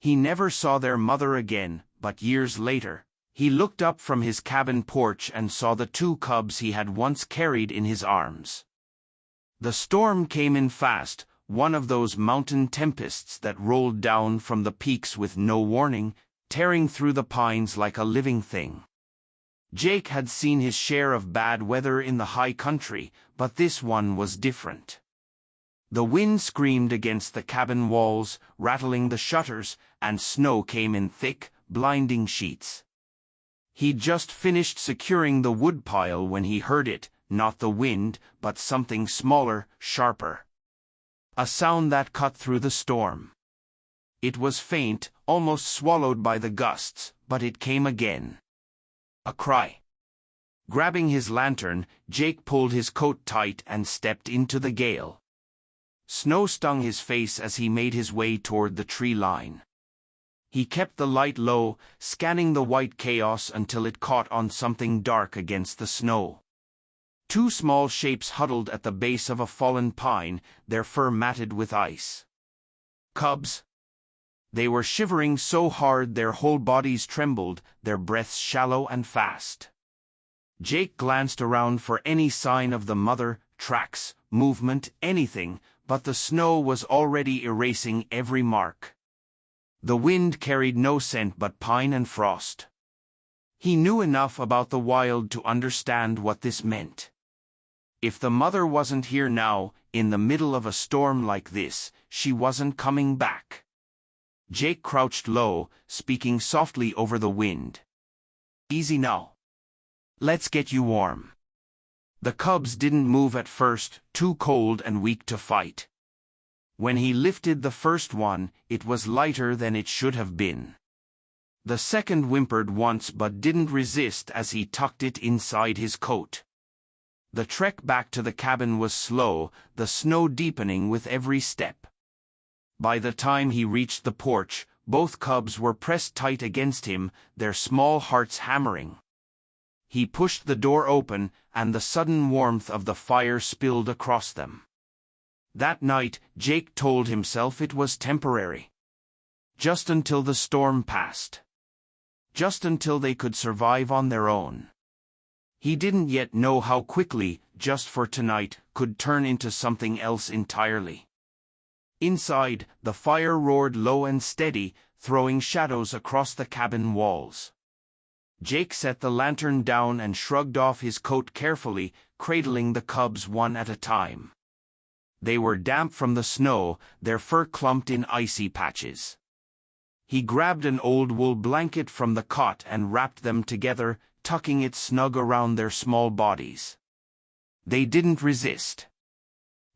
He never saw their mother again, but years later, he looked up from his cabin porch and saw the 2 cubs he had once carried in his arms. The storm came in fast, one of those mountain tempests that rolled down from the peaks with no warning, tearing through the pines like a living thing. Jake had seen his share of bad weather in the high country, but this one was different. The wind screamed against the cabin walls, rattling the shutters, and snow came in thick, blinding sheets. He'd just finished securing the woodpile when he heard it, not the wind, but something smaller, sharper. A sound that cut through the storm. It was faint, almost swallowed by the gusts, but it came again. A cry. Grabbing his lantern, Jake pulled his coat tight and stepped into the gale. Snow stung his face as he made his way toward the tree line. He kept the light low, scanning the white chaos until it caught on something dark against the snow. 2 small shapes huddled at the base of a fallen pine, their fur matted with ice. Cubs. They were shivering so hard their whole bodies trembled, their breaths shallow and fast. Jake glanced around for any sign of the mother, tracks, movement, anything, but the snow was already erasing every mark. The wind carried no scent but pine and frost. He knew enough about the wild to understand what this meant. If the mother wasn't here now, in the middle of a storm like this, she wasn't coming back. Jake crouched low, speaking softly over the wind. "Easy now. Let's get you warm." The cubs didn't move at first, too cold and weak to fight. When he lifted the first one, it was lighter than it should have been. The second whimpered once but didn't resist as he tucked it inside his coat. The trek back to the cabin was slow, the snow deepening with every step. By the time he reached the porch, both cubs were pressed tight against him, their small hearts hammering. He pushed the door open, and the sudden warmth of the fire spilled across them. That night, Jake told himself it was temporary. Just until the storm passed. Just until they could survive on their own. He didn't yet know how quickly, just for tonight, could turn into something else entirely. Inside, the fire roared low and steady, throwing shadows across the cabin walls. Jake set the lantern down and shrugged off his coat carefully, cradling the cubs one at a time. They were damp from the snow, their fur clumped in icy patches. He grabbed an old wool blanket from the cot and wrapped them together, tucking it snug around their small bodies. They didn't resist.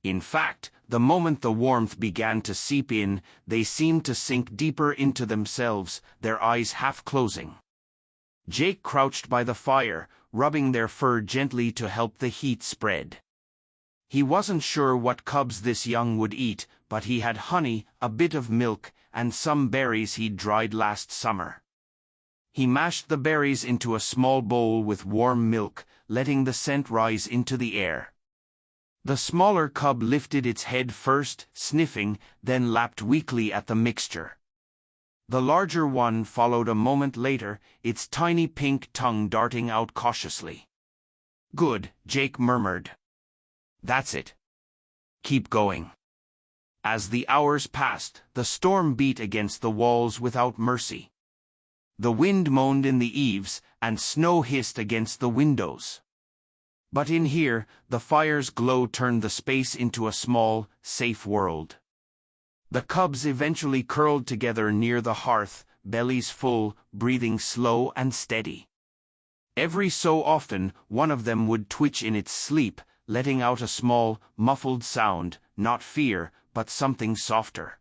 In fact, the moment the warmth began to seep in, they seemed to sink deeper into themselves, their eyes half closing. Jake crouched by the fire, rubbing their fur gently to help the heat spread. He wasn't sure what cubs this young would eat, but he had honey, a bit of milk, and some berries he'd dried last summer. He mashed the berries into a small bowl with warm milk, letting the scent rise into the air. The smaller cub lifted its head first, sniffing, then lapped weakly at the mixture. The larger one followed a moment later, its tiny pink tongue darting out cautiously. "Good," Jake murmured. "That's it. Keep going." As the hours passed, the storm beat against the walls without mercy. The wind moaned in the eaves, and snow hissed against the windows. But in here, the fire's glow turned the space into a small, safe world. The cubs eventually curled together near the hearth, bellies full, breathing slow and steady. Every so often, one of them would twitch in its sleep, letting out a small, muffled sound, not fear, but something softer.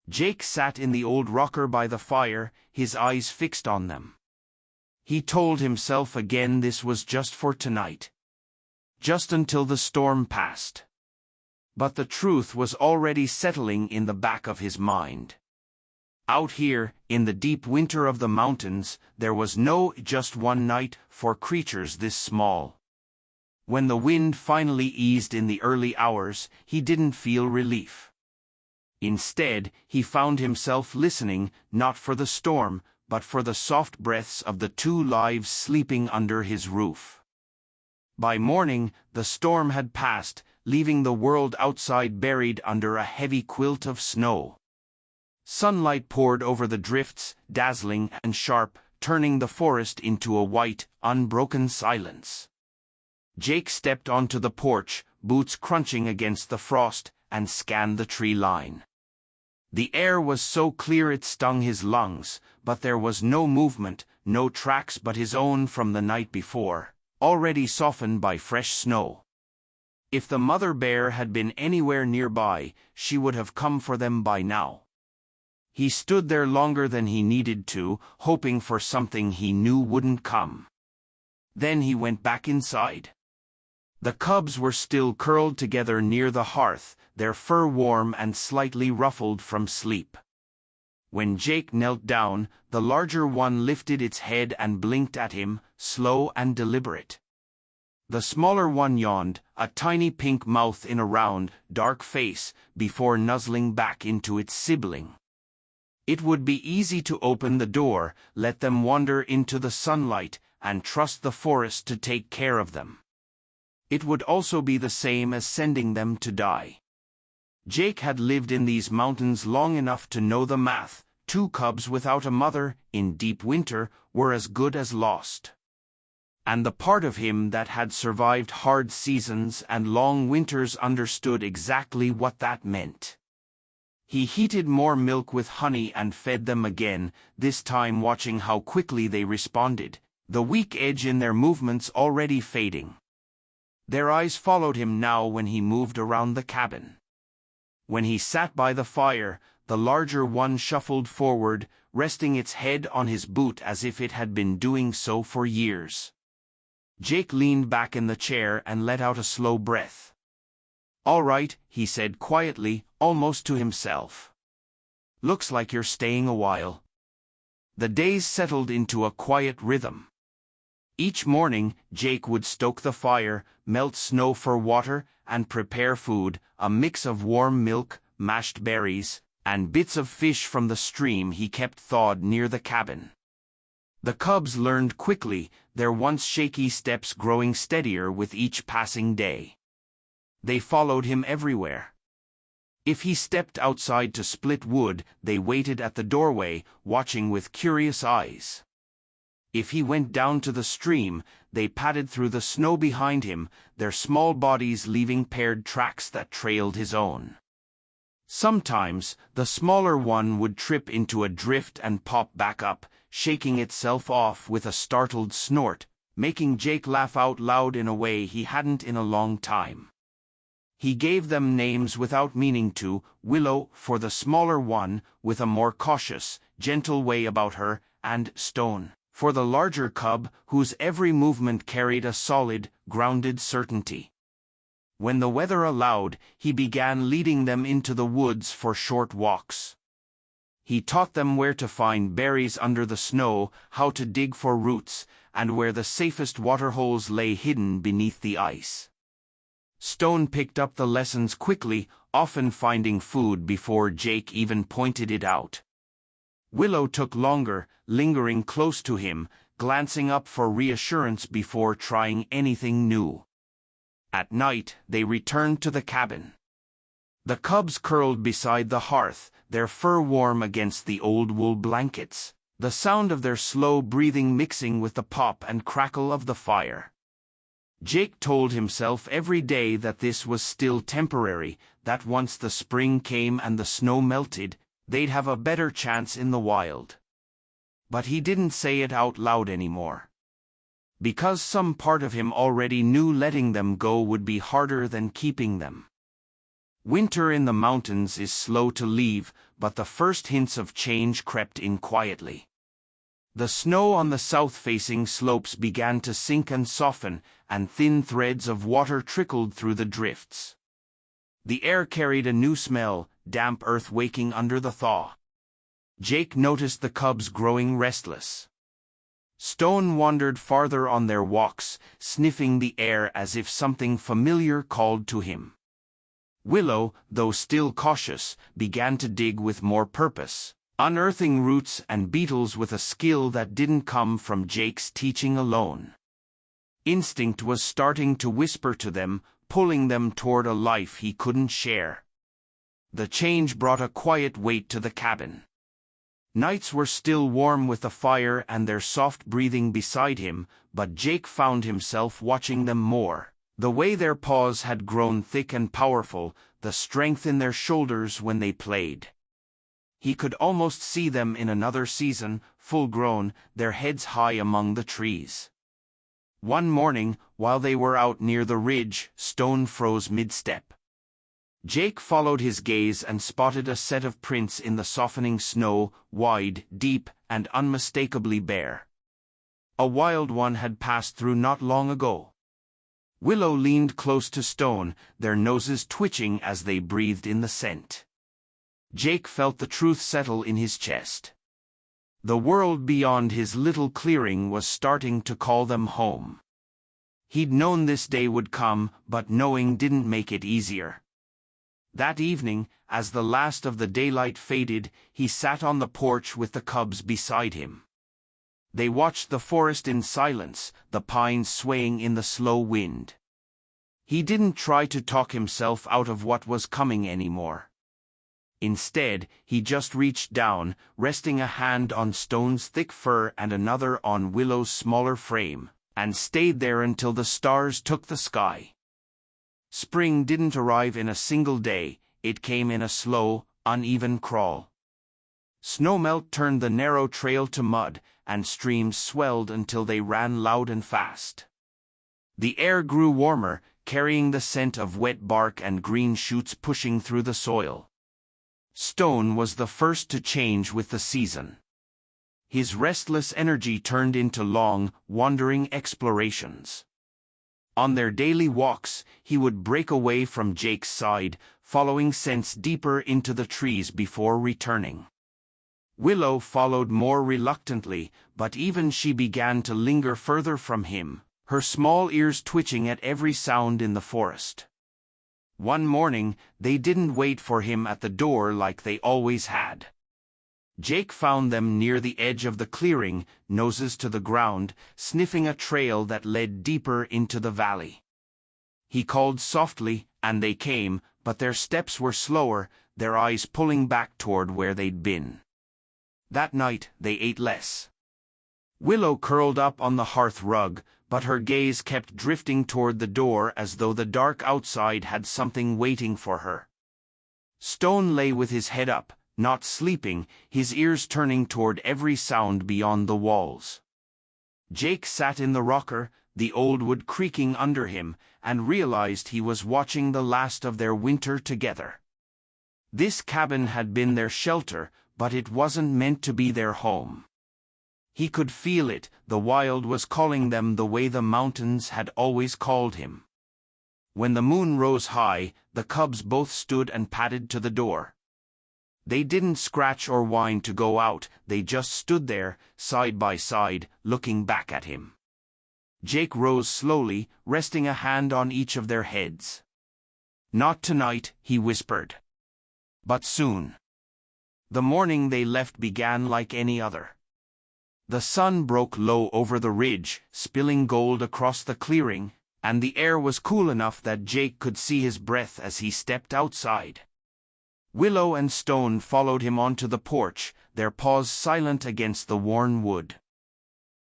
Jake sat in the old rocker by the fire, his eyes fixed on them. He told himself again this was just for tonight. Just until the storm passed. But the truth was already settling in the back of his mind. Out here, in the deep winter of the mountains, there was no just one night for creatures this small. When the wind finally eased in the early hours, he didn't feel relief. Instead, he found himself listening, not for the storm, but for the soft breaths of the two lives sleeping under his roof. By morning, the storm had passed, leaving the world outside buried under a heavy quilt of snow. Sunlight poured over the drifts, dazzling and sharp, turning the forest into a white, unbroken silence. Jake stepped onto the porch, boots crunching against the frost, and scanned the tree line. The air was so clear it stung his lungs, but there was no movement, no tracks but his own from the night before, already softened by fresh snow. If the mother bear had been anywhere nearby, she would have come for them by now. He stood there longer than he needed to, hoping for something he knew wouldn't come. Then he went back inside. The cubs were still curled together near the hearth, their fur warm and slightly ruffled from sleep. When Jake knelt down, the larger one lifted its head and blinked at him, slow and deliberate. The smaller one yawned, a tiny pink mouth in a round, dark face, before nuzzling back into its sibling. It would be easy to open the door, let them wander into the sunlight, and trust the forest to take care of them. It would also be the same as sending them to die. Jake had lived in these mountains long enough to know the math. 2 cubs without a mother, in deep winter, were as good as lost. And the part of him that had survived hard seasons and long winters understood exactly what that meant. He heated more milk with honey and fed them again, this time watching how quickly they responded, the weak edge in their movements already fading. Their eyes followed him now when he moved around the cabin. When he sat by the fire, the larger one shuffled forward, resting its head on his boot as if it had been doing so for years. Jake leaned back in the chair and let out a slow breath. "All right," he said quietly, almost to himself. "Looks like you're staying a while." The days settled into a quiet rhythm. Each morning, Jake would stoke the fire, melt snow for water, and prepare food, a mix of warm milk, mashed berries, and bits of fish from the stream he kept thawed near the cabin. The cubs learned quickly, their once shaky steps growing steadier with each passing day. They followed him everywhere. If he stepped outside to split wood, they waited at the doorway, watching with curious eyes. If he went down to the stream, they padded through the snow behind him, their small bodies leaving paired tracks that trailed his own. Sometimes, the smaller one would trip into a drift and pop back up, shaking itself off with a startled snort, making Jake laugh out loud in a way he hadn't in a long time. He gave them names without meaning to, Willow for the smaller one, with a more cautious, gentle way about her, and Stone for the larger cub, whose every movement carried a solid, grounded certainty. When the weather allowed, he began leading them into the woods for short walks. He taught them where to find berries under the snow, how to dig for roots, and where the safest waterholes lay hidden beneath the ice. Stone picked up the lessons quickly, often finding food before Jake even pointed it out. Willow took longer, lingering close to him, glancing up for reassurance before trying anything new. At night, they returned to the cabin. The cubs curled beside the hearth, their fur warm against the old wool blankets, the sound of their slow breathing mixing with the pop and crackle of the fire. Jake told himself every day that this was still temporary, that once the spring came and the snow melted, they'd have a better chance in the wild. But he didn't say it out loud anymore. Because some part of him already knew letting them go would be harder than keeping them. Winter in the mountains is slow to leave, but the first hints of change crept in quietly. The snow on the south-facing slopes began to sink and soften, and thin threads of water trickled through the drifts. The air carried a new smell, damp earth waking under the thaw. Jake noticed the cubs growing restless. Stone wandered farther on their walks, sniffing the air as if something familiar called to him. Willow, though still cautious, began to dig with more purpose, unearthing roots and beetles with a skill that didn't come from Jake's teaching alone. Instinct was starting to whisper to them, pulling them toward a life he couldn't share. The change brought a quiet weight to the cabin. Nights were still warm with the fire and their soft breathing beside him, but Jake found himself watching them more. The way their paws had grown thick and powerful, the strength in their shoulders when they played. He could almost see them in another season, full-grown, their heads high among the trees. One morning, while they were out near the ridge, Stone froze mid-step. Jake followed his gaze and spotted a set of prints in the softening snow, wide, deep, and unmistakably bare. A wild one had passed through not long ago. Willow leaned close to Stone, their noses twitching as they breathed in the scent. Jake felt the truth settle in his chest. The world beyond his little clearing was starting to call them home. He'd known this day would come, but knowing didn't make it easier. That evening, as the last of the daylight faded, he sat on the porch with the cubs beside him. They watched the forest in silence, the pines swaying in the slow wind. He didn't try to talk himself out of what was coming anymore. Instead, he just reached down, resting a hand on Stone's thick fur and another on Willow's smaller frame, and stayed there until the stars took the sky. Spring didn't arrive in a single day, it came in a slow, uneven crawl. Snowmelt turned the narrow trail to mud, and streams swelled until they ran loud and fast. The air grew warmer, carrying the scent of wet bark and green shoots pushing through the soil. Stone was the first to change with the season. His restless energy turned into long, wandering explorations. On their daily walks, he would break away from Jake's side, following scents deeper into the trees before returning. Willow followed more reluctantly, but even she began to linger further from him, her small ears twitching at every sound in the forest. One morning, they didn't wait for him at the door like they always had. Jake found them near the edge of the clearing, noses to the ground, sniffing a trail that led deeper into the valley. He called softly, and they came, but their steps were slower, their eyes pulling back toward where they'd been. That night, they ate less. Willow curled up on the hearth rug, but her gaze kept drifting toward the door as though the dark outside had something waiting for her. Stone lay with his head up, not sleeping, his ears turning toward every sound beyond the walls. Jake sat in the rocker, the old wood creaking under him, and realized he was watching the last of their winter together. This cabin had been their shelter, but it wasn't meant to be their home. He could feel it, the wild was calling them the way the mountains had always called him. When the moon rose high, the cubs both stood and padded to the door. They didn't scratch or whine to go out, they just stood there, side by side, looking back at him. Jake rose slowly, resting a hand on each of their heads. "Not tonight," he whispered. "But soon." The morning they left began like any other. The sun broke low over the ridge, spilling gold across the clearing, and the air was cool enough that Jake could see his breath as he stepped outside. Willow and Stone followed him onto the porch, their paws silent against the worn wood.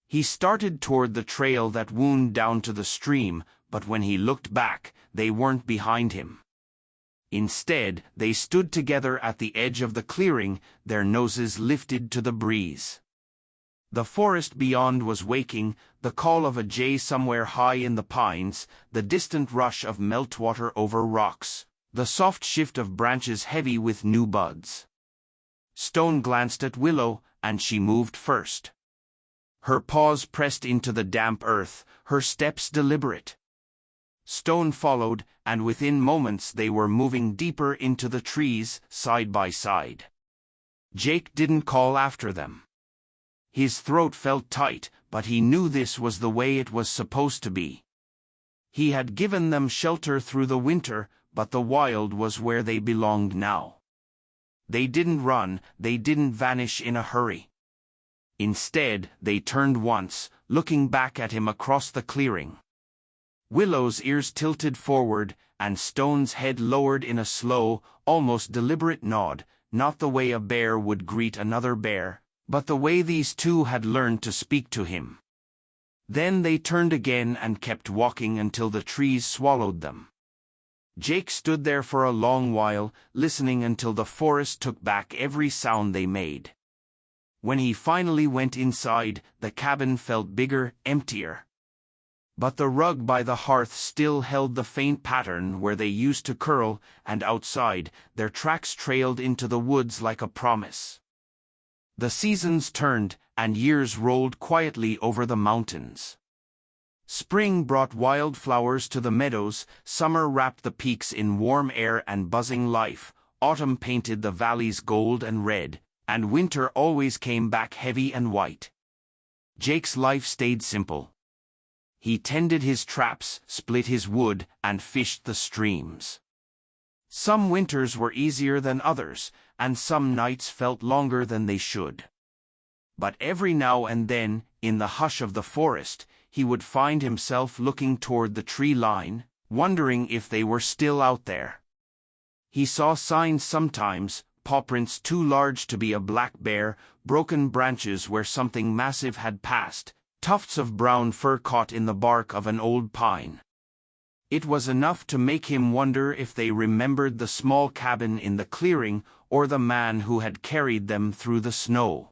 He started toward the trail that wound down to the stream, but when he looked back, they weren't behind him. Instead, they stood together at the edge of the clearing, their noses lifted to the breeze. The forest beyond was waking, the call of a jay somewhere high in the pines, the distant rush of meltwater over rocks, the soft shift of branches heavy with new buds. Stone glanced at Willow, and she moved first. Her paws pressed into the damp earth, her steps deliberate. Stone followed, and within moments they were moving deeper into the trees, side by side. Jake didn't call after them. His throat felt tight, but he knew this was the way it was supposed to be. He had given them shelter through the winter, but the wild was where they belonged now. They didn't run, they didn't vanish in a hurry. Instead, they turned once, looking back at him across the clearing. Willow's ears tilted forward, and Stone's head lowered in a slow, almost deliberate nod, not the way a bear would greet another bear, but the way these two had learned to speak to him. Then they turned again and kept walking until the trees swallowed them. Jake stood there for a long while, listening until the forest took back every sound they made. When he finally went inside, the cabin felt bigger, emptier. But the rug by the hearth still held the faint pattern where they used to curl, and outside, their tracks trailed into the woods like a promise. The seasons turned, and years rolled quietly over the mountains. Spring brought wildflowers to the meadows, summer wrapped the peaks in warm air and buzzing life, autumn painted the valleys gold and red, and winter always came back heavy and white. Jake's life stayed simple. He tended his traps, split his wood, and fished the streams. Some winters were easier than others, and some nights felt longer than they should. But every now and then, in the hush of the forest, he would find himself looking toward the tree line, wondering if they were still out there. He saw signs sometimes, pawprints too large to be a black bear, broken branches where something massive had passed, tufts of brown fur caught in the bark of an old pine. It was enough to make him wonder if they remembered the small cabin in the clearing or the man who had carried them through the snow.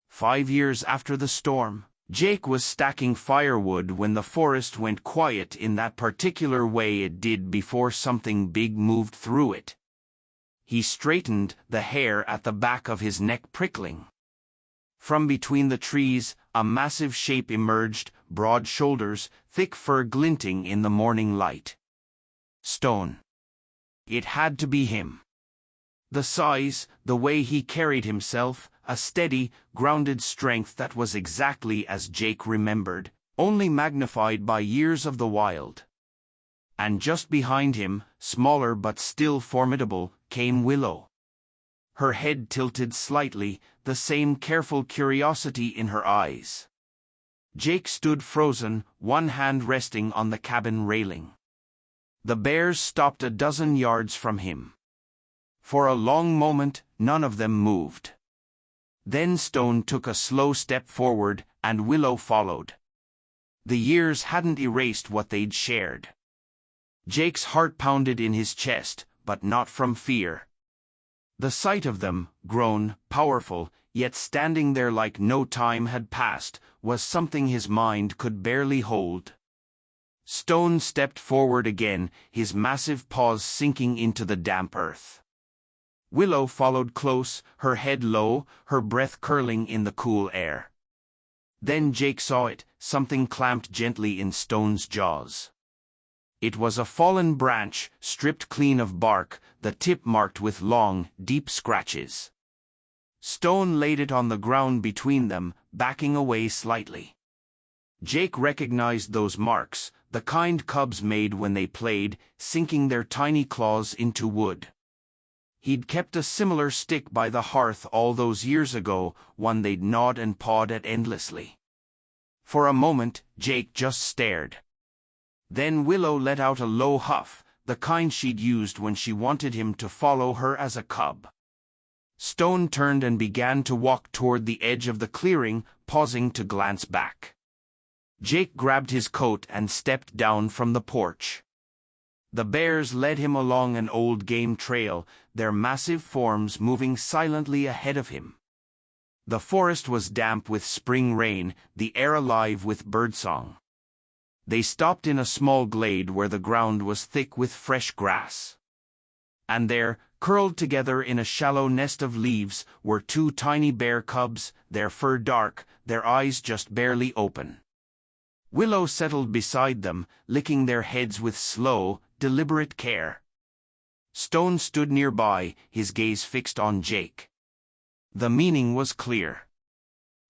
5 years after the storm, Jake was stacking firewood when the forest went quiet in that particular way it did before something big moved through it. He straightened, the hair at the back of his neck prickling. From between the trees, a massive shape emerged, broad shoulders, thick fur glinting in the morning light. Stone. It had to be him. The size, the way he carried himself, a steady, grounded strength that was exactly as Jake remembered, only magnified by years of the wild. And just behind him, smaller but still formidable, came Willow. Her head tilted slightly, the same careful curiosity in her eyes. Jake stood frozen, one hand resting on the cabin railing. The bears stopped a dozen yards from him. For a long moment, none of them moved. Then Stone took a slow step forward, and Willow followed. The years hadn't erased what they'd shared. Jake's heart pounded in his chest, but not from fear. The sight of them, grown, powerful, yet standing there like no time had passed, was something his mind could barely hold. Stone stepped forward again, his massive paws sinking into the damp earth. Willow followed close, her head low, her breath curling in the cool air. Then Jake saw it, something clamped gently in Stone's jaws. It was a fallen branch, stripped clean of bark, the tip marked with long, deep scratches. Stone laid it on the ground between them, backing away slightly. Jake recognized those marks, the kind cubs made when they played, sinking their tiny claws into wood. He'd kept a similar stick by the hearth all those years ago, one they'd gnawed and pawed at endlessly. For a moment, Jake just stared. Then Willow let out a low huff, the kind she'd used when she wanted him to follow her as a cub. Stone turned and began to walk toward the edge of the clearing, pausing to glance back. Jake grabbed his coat and stepped down from the porch. The bears led him along an old game trail, their massive forms moving silently ahead of him. The forest was damp with spring rain, the air alive with birdsong. They stopped in a small glade where the ground was thick with fresh grass. And there, curled together in a shallow nest of leaves, were 2 tiny bear cubs, their fur dark, their eyes just barely open. Willow settled beside them, licking their heads with slow, deliberate care. Stone stood nearby, his gaze fixed on Jake. The meaning was clear.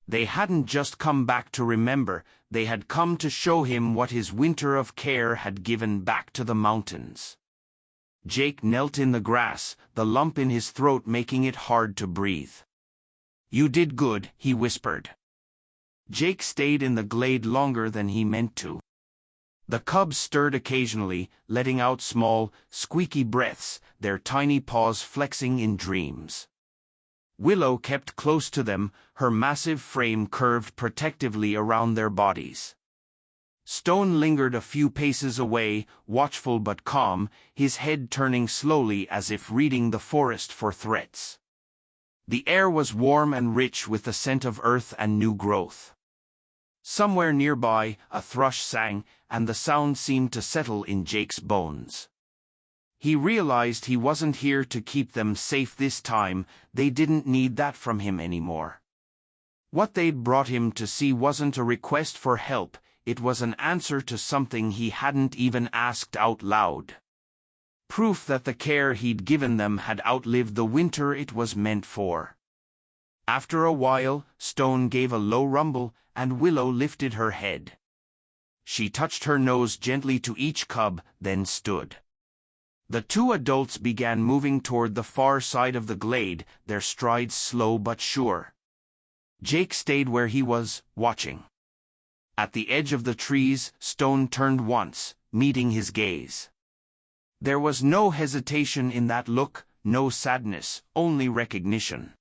They hadn't just come back to remember, they had come to show him what his winter of care had given back to the mountains. Jake knelt in the grass, the lump in his throat making it hard to breathe. "You did good," he whispered. Jake stayed in the glade longer than he meant to. The cubs stirred occasionally, letting out small, squeaky breaths, their tiny paws flexing in dreams. Willow kept close to them, her massive frame curved protectively around their bodies. Stone lingered a few paces away, watchful but calm, his head turning slowly as if reading the forest for threats. The air was warm and rich with the scent of earth and new growth. Somewhere nearby, a thrush sang, and the sound seemed to settle in Jake's bones. He realized he wasn't here to keep them safe this time, they didn't need that from him anymore. What they'd brought him to see wasn't a request for help, it was an answer to something he hadn't even asked out loud. Proof that the care he'd given them had outlived the winter it was meant for. After a while, Stone gave a low rumble, and Willow lifted her head. She touched her nose gently to each cub, then stood. The two adults began moving toward the far side of the glade, their strides slow but sure. Jake stayed where he was, watching. At the edge of the trees, Stone turned once, meeting his gaze. There was no hesitation in that look, no sadness, only recognition.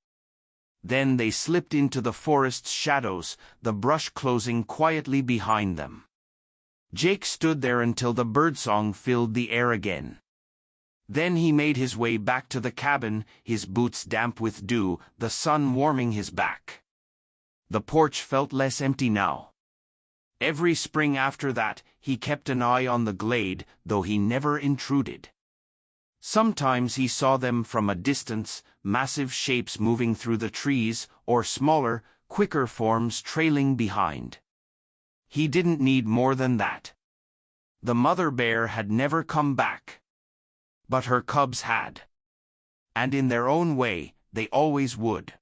Then they slipped into the forest's shadows, the brush closing quietly behind them. Jake stood there until the birdsong filled the air again. Then he made his way back to the cabin, his boots damp with dew, the sun warming his back. The porch felt less empty now. Every spring after that, he kept an eye on the glade, though he never intruded. Sometimes he saw them from a distance, massive shapes moving through the trees, or smaller, quicker forms trailing behind. He didn't need more than that. The mother bear had never come back. But her cubs had. And in their own way, they always would.